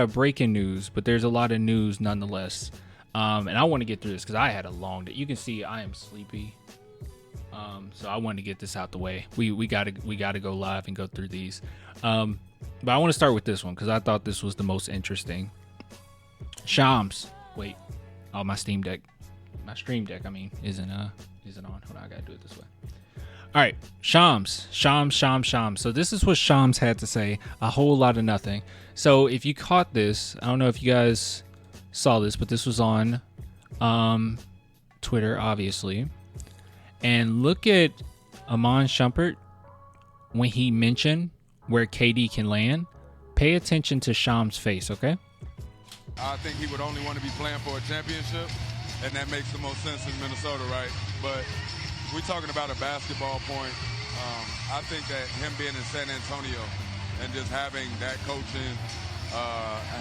breaking news, but there's a lot of news nonetheless. And I want to get through this because I had a long day. You can see I am sleepy. So I want to get this out the way. We gotta go live and go through these. But I want to start with this one because I thought this was the most interesting. Shams. Wait. Oh, my Stream Deck, I mean, isn't on. Hold on, I gotta do it this way. All right, Shams. So this is what Shams had to say. A whole lot of nothing. So if you caught this, I don't know if you guys saw this, but this was on Twitter, obviously. And look at Shumpert when he mentioned where KD can land. Pay attention to Shams' face, okay? I think he would only want to be playing for a championship, and that makes the most sense in Minnesota, right? But we're talking about a basketball point. I think that him being in San Antonio and just having that coaching,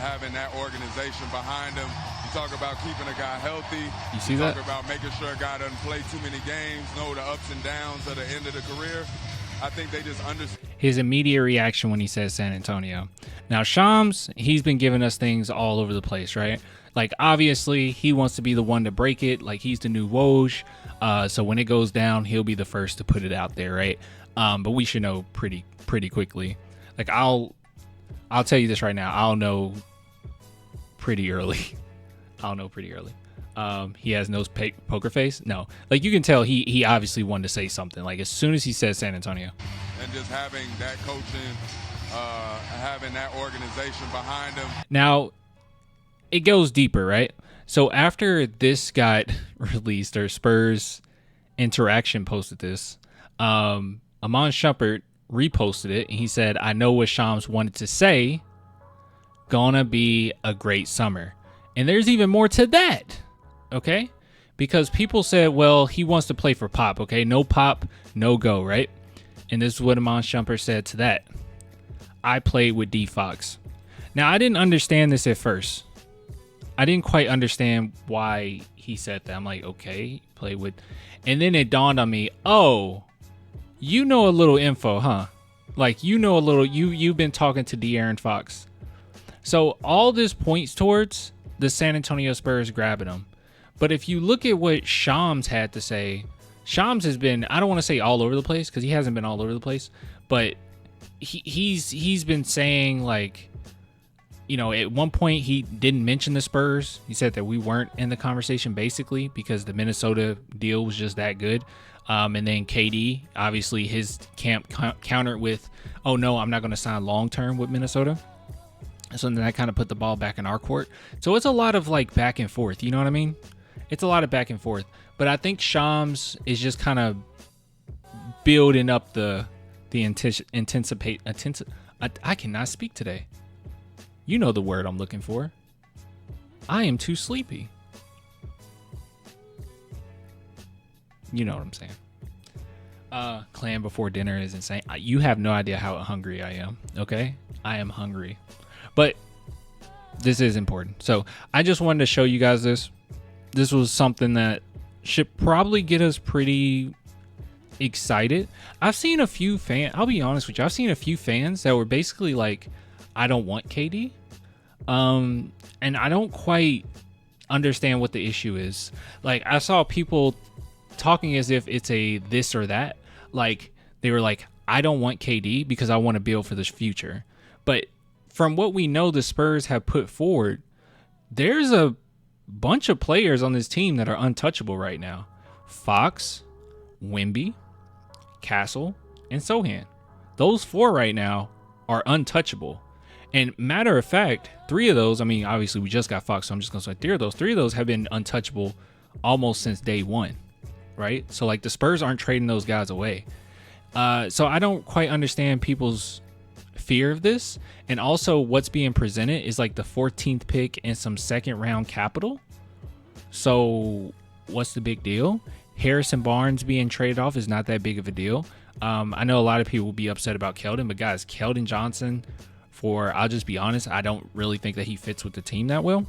having that organization behind him. You talk about keeping a guy healthy. You see that? Talk about making sure a guy doesn't play too many games, know the ups and downs at the end of the career. I think they just understand. His immediate reaction when he says San Antonio. Now, Shams, he's been giving us things all over the place, right? Like, obviously, he wants to be the one to break it. Like, he's the new Woj. So when it goes down, he'll be the first to put it out there, right? But we should know pretty quickly. Like, I'll tell you this right now. I'll know pretty early. He has no poker face. No, like you can tell he obviously wanted to say something. Like as soon as he says San Antonio, and just having that coaching, having that organization behind him. Now, it goes deeper, right? So after this got released, or Spurs Interaction posted this, Shumpert reposted it, and he said, "I know what Shams wanted to say. Gonna be a great summer." And there's even more to that, okay? Because people said, well, he wants to play for Pop, okay? No Pop, no go, right? And this is what Shumpert said to that. I played with D Fox. Now, I didn't understand this at first. I didn't quite understand why he said that. I'm like, okay, play with. And then it dawned on me, oh, you know a little info, huh? Like, you know a little, you've been talking to De'Aaron Fox. So all this points towards the San Antonio Spurs grabbing him. But if you look at what Shams had to say, Shams has been, I don't want to say all over the place because he hasn't been all over the place, but he's been saying, like, you know, at one point he didn't mention the Spurs. He said that we weren't in the conversation basically because the Minnesota deal was just that good. And then KD, obviously his camp countered with, oh no, I'm not going to sign long term with Minnesota. So then that kind of put the ball back in our court. So it's a lot of like back and forth. You know what I mean? It's a lot of back and forth. But I think Shams is just kind of building up the anticipate. I cannot speak today. You know the word I'm looking for. I am too sleepy. You know what I'm saying. Clam before dinner is insane. You have no idea how hungry I am. Okay? I am hungry. But this is important. So I just wanted to show you guys this. This was something that should probably get us pretty excited. I've seen a few fans, I'll be honest with you, I've seen a few fans that were basically like, I don't want KD. And I don't quite understand what the issue is. Like, I saw people talking as if it's a this or that. Like, they were like, I don't want KD because I want to build for the future. But from what we know the Spurs have put forward, there's a bunch of players on this team that are untouchable right now. Fox, Wemby, Castle, and Sohan. Those four right now are untouchable. And matter of fact, three of those, I mean, obviously we just got Fox, so I'm just going to say three of those have been untouchable almost since day one, right? So, like, the Spurs aren't trading those guys away. So I don't quite understand people's fear of this. And also what's being presented is like the 14th pick and some second round capital. So what's the big deal? Harrison Barnes being traded off is not that big of a deal. I know a lot of people will be upset about Keldon, but guys, Keldon Johnson, I'll just be honest, I don't really think that he fits with the team that well.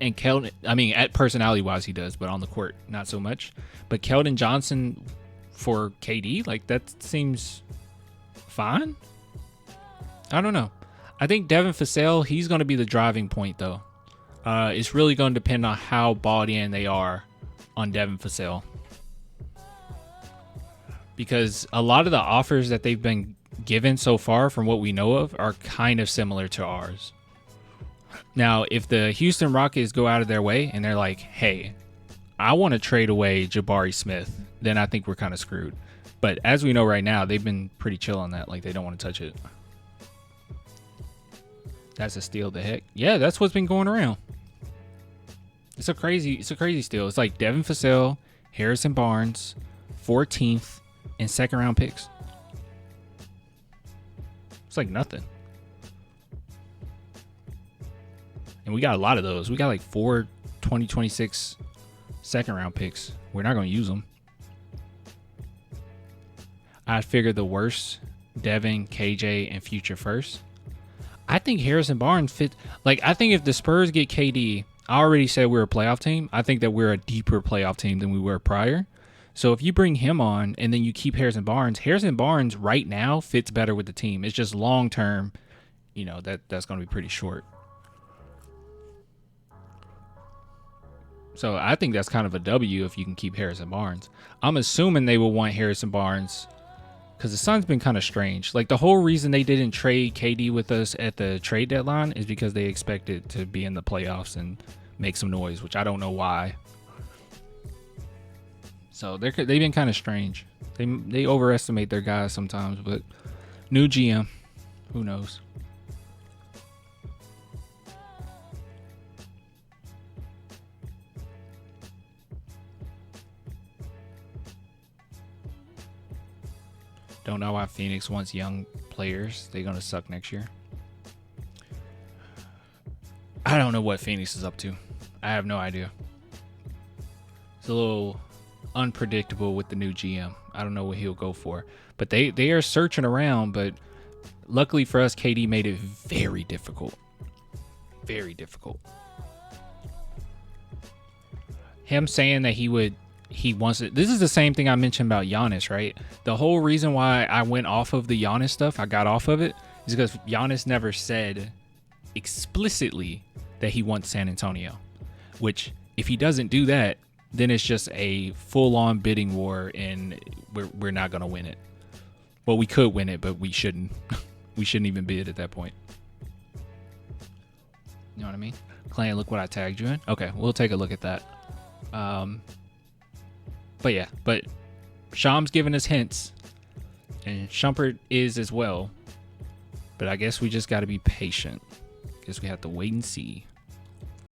And Keldon, I mean, at personality wise he does, but on the court not so much. But Keldon Johnson for KD, like, that seems fine. I don't know. I think Devin Vassell, he's going to be the driving point, though. It's really going to depend on how bought in they are on Devin Vassell. Because a lot of the offers that they've been given so far, from what we know of, are kind of similar to ours. Now, if the Houston Rockets go out of their way and they're like, hey, I want to trade away Jabari Smith, then I think we're kind of screwed. But as we know right now, they've been pretty chill on that. Like, they don't want to touch it. That's a steal the heck. Yeah, that's what's been going around. It's a crazy steal. It's like Devin Vassell, Harrison Barnes, 14th, and second round picks. It's like nothing. And we got a lot of those. We got like 4 2026 second round picks. We're not going to use them. I figured the worst, Devin, KJ, and future first. I think Harrison Barnes fit. Like, I think if the Spurs get KD, I already said we're a playoff team. I think that we're a deeper playoff team than we were prior. So if you bring him on and then you keep Harrison Barnes right now fits better with the team. It's just long term, that's going to be pretty short. So I think that's kind of a W if you can keep Harrison Barnes. I'm assuming they will want Harrison Barnes because the Suns been kind of strange. Like, the whole reason they didn't trade KD with us at the trade deadline is because they expected to be in the playoffs and make some noise, which I don't know why. So they've been kind of strange. They overestimate their guys sometimes, but new GM, who knows? Don't know why Phoenix wants young players. They're going to suck next year. I don't know what Phoenix is up to. I have no idea. It's a little unpredictable with the new GM. I don't know what he'll go for. But they are searching around, but luckily for us, KD made it very difficult. Very difficult. Him saying that he wants it. This is the same thing I mentioned about Giannis, right? The whole reason why I went off of the Giannis stuff, I got off of it, is because Giannis never said explicitly that he wants San Antonio. Which, if he doesn't do that, then it's just a full-on bidding war, and we're not going to win it. Well, we could win it, but we shouldn't. We shouldn't even bid at that point. You know what I mean? Clay, look what I tagged you in. Okay, we'll take a look at that. But Sham's giving us hints, and Shumpert is as well. But I guess we just got to be patient. Guess we have to wait and see.